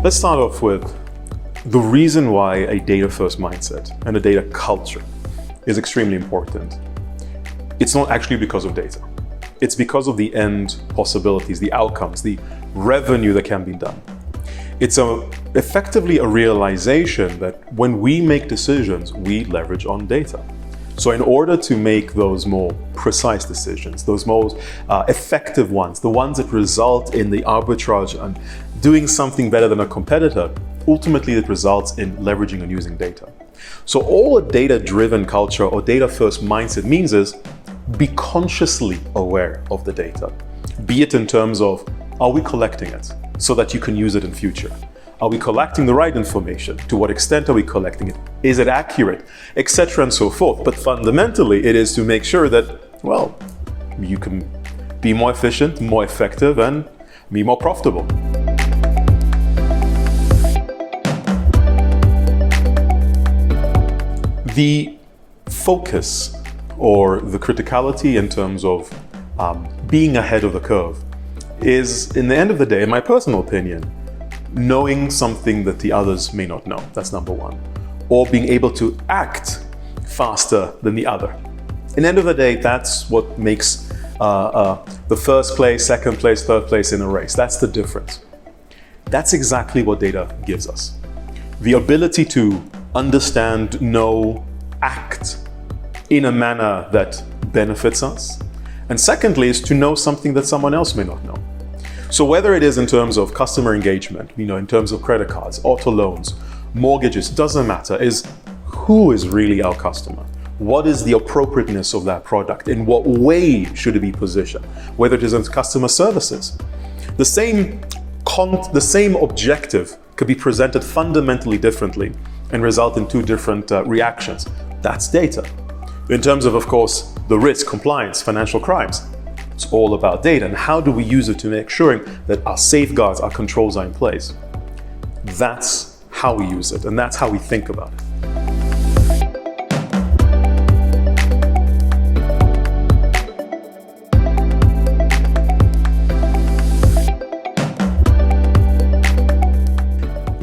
Let's start off with the reason why a data-first mindset and a data culture is extremely important. It's not actually because of data. It's because of the end possibilities, the outcomes, the revenue that can be done. It's effectively a realization that when we make decisions, we leverage on data. So in order to make those more precise decisions, those most effective ones, the ones that result in the arbitrage and doing something better than a competitor, ultimately it results in leveraging and using data. So all a data-driven culture or data-first mindset means is be consciously aware of the data. Be it in terms of, are we collecting it so that you can use it in future? Are we collecting the right information? To what extent are we collecting it? Is it accurate? Etc. and so forth. But fundamentally, it is to make sure that, well, you can be more efficient, more effective, and be more profitable. The focus or the criticality in terms of being ahead of the curve is, in the end of the day, in my personal opinion, knowing something that the others may not know. That's number one. Or being able to act faster than the other. In the end of the day, that's what makes the first place, second place, third place in a race. That's the difference. That's exactly what data gives us. The ability to understand, know, act in a manner that benefits us. And secondly is to know something that someone else may not know. So whether it is in terms of customer engagement, in terms of credit cards, auto loans, mortgages, doesn't matter, is who is really our customer? What is the appropriateness of that product? In what way should it be positioned? Whether it is in customer services. The same objective could be presented fundamentally differently and result in two different reactions. That's data. In terms of course, the risk, compliance, financial crimes, it's all about data and how do we use it to make sure that our safeguards, our controls are in place. That's how we use it and that's how we think about it.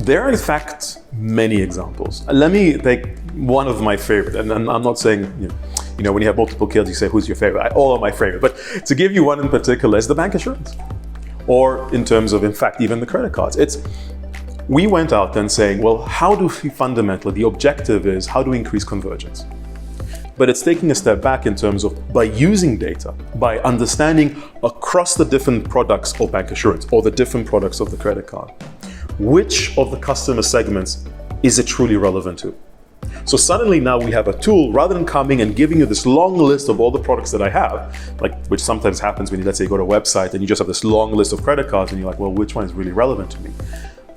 There are in fact many examples. Let me take one of my favorite, and I'm not saying, when you have multiple kids, you say, who's your favorite? All are my favorite. But to give you one in particular is the bank assurance. Or in terms of, in fact, even the credit cards. We went out and saying, well, how do we fundamentally, the objective is, how do we increase convergence? But it's taking a step back in terms of, by using data, by understanding across the different products of bank assurance or the different products of the credit card, which of the customer segments is it truly relevant to? So suddenly now we have a tool, rather than coming and giving you this long list of all the products that I have, which sometimes happens when you, let's say, go to a website and you just have this long list of credit cards and you're like, well, which one is really relevant to me?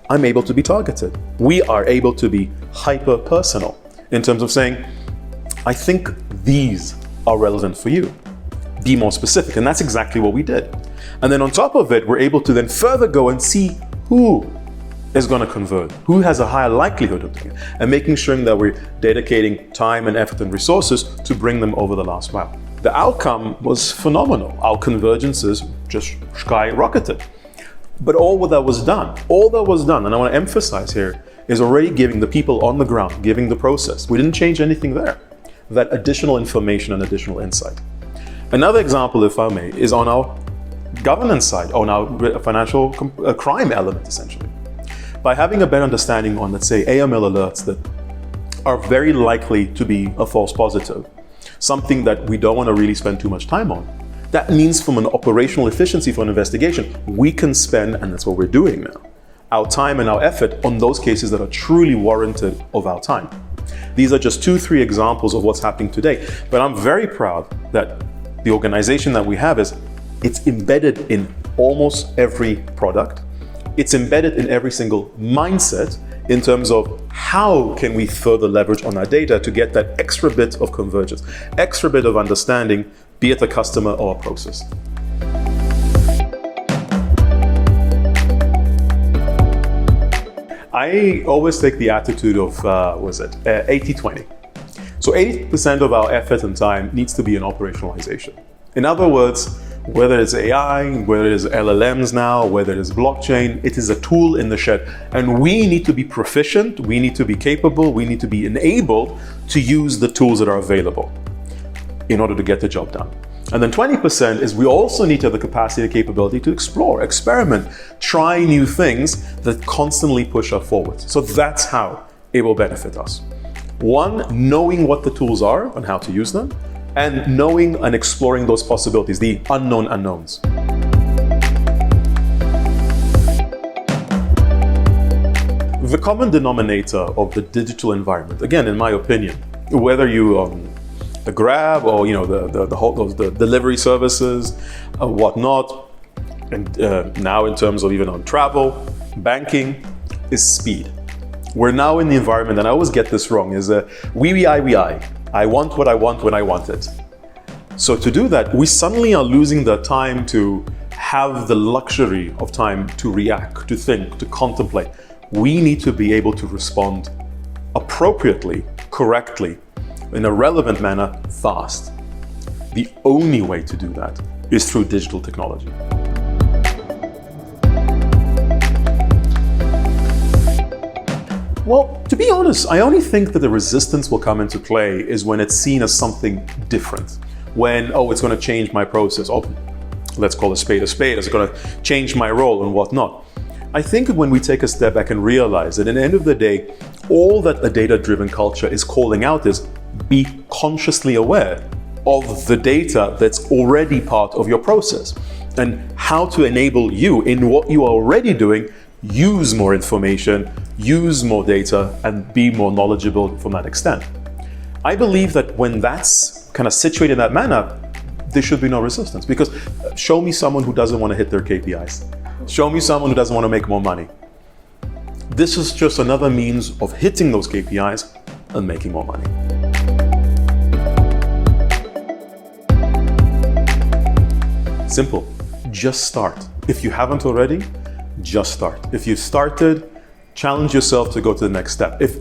I'm able to be targeted. We are able to be hyper-personal in terms of saying, I think these are relevant for you. Be more specific. And that's exactly what we did. And then on top of it, we're able to then further go and see who is going to convert, who has a higher likelihood of doing it, and making sure that we're dedicating time and effort and resources to bring them over the last mile. The outcome was phenomenal. Our convergences just skyrocketed. But all that was done, and I want to emphasize here, is already giving the people on the ground, giving the process. We didn't change anything there. That additional information and additional insight. Another example, if I may, is on our governance side, on our financial crime element, essentially. By having a better understanding on, let's say, AML alerts that are very likely to be a false positive, something that we don't want to really spend too much time on. That means from an operational efficiency for an investigation, we can spend, and that's what we're doing now, our time and our effort on those cases that are truly warranted of our time. These are just 2-3 examples of what's happening today, but I'm very proud that the organization that we have it's embedded in almost every product. It's embedded in every single mindset in terms of how can we further leverage on our data to get that extra bit of convergence, extra bit of understanding, be it a customer or a process. I always take the attitude of, 80-20. So 80% of our effort and time needs to be in operationalization. In other words, Whether it's AI, whether it's LLMs now, whether it's blockchain, it is a tool in the shed. And we need to be proficient, we need to be capable, we need to be enabled to use the tools that are available in order to get the job done. And then 20% is we also need to have the capacity and capability to explore, experiment, try new things that constantly push us forward. So that's how it will benefit us. One, knowing what the tools are and how to use them, and knowing and exploring those possibilities, the unknown unknowns. The common denominator of the digital environment, again, in my opinion, whether you the Grab or the delivery services, whatnot, and now in terms of even on travel, banking, is speed. We're now in the environment, and I always get this wrong, is we, I want what I want when I want it. So to do that, we suddenly are losing the time to have the luxury of time to react, to think, to contemplate. We need to be able to respond appropriately, correctly, in a relevant manner, fast. The only way to do that is through digital technology. Well, to be honest, I only think that the resistance will come into play is when it's seen as something different. When, it's going to change my process. Let's call a spade, it's going to change my role and whatnot. I think when we take a step back and realize that at the end of the day, all that a data-driven culture is calling out is be consciously aware of the data that's already part of your process and how to enable you in what you are already doing, use more information, use more data, and be more knowledgeable from that extent. I believe that when that's kind of situated in that manner, there should be no resistance, because show me someone who doesn't want to hit their KPIs. Show me someone who doesn't want to make more money. This is just another means of hitting those KPIs and making more money. Simple. Just start. If you haven't already, just start. If you've started, challenge yourself to go to the next step. If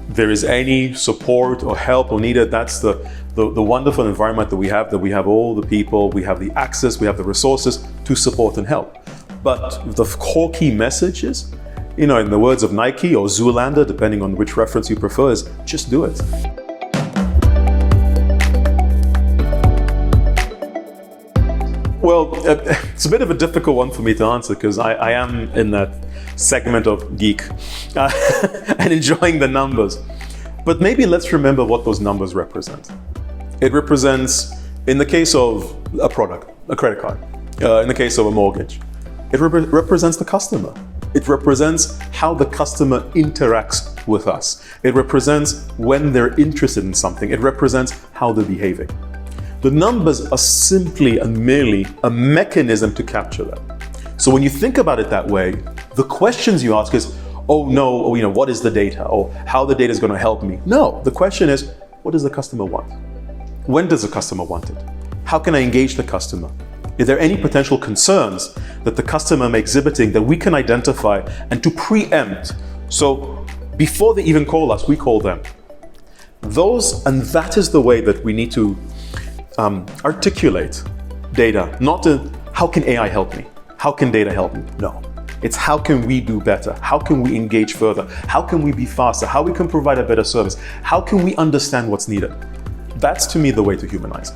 there is any support or help or needed, that's the wonderful environment that we have all the people, we have the access, we have the resources to support and help. But the core key message is, in the words of Nike or Zoolander, depending on which reference you prefer, is just do it. Well, it's a bit of a difficult one for me to answer because I am in that segment of geek and enjoying the numbers. But maybe let's remember what those numbers represent. It represents, in the case of a product, a credit card, in the case of a mortgage, it represents the customer. It represents how the customer interacts with us. It represents when they're interested in something. It represents how they're behaving. The numbers are simply and merely a mechanism to capture that. So when you think about it that way, the questions you ask is, what is the data? Or how the data is going to help me? No, the question is, what does the customer want? When does the customer want it? How can I engage the customer? Is there any potential concerns that the customer may exhibiting that we can identify and to preempt? So before they even call us, we call them. That is the way that we need to articulate data, not how can AI help me? How can data help me? No. It's how can we do better? How can we engage further? How can we be faster? How we can provide a better service? How can we understand what's needed? That's to me the way to humanize.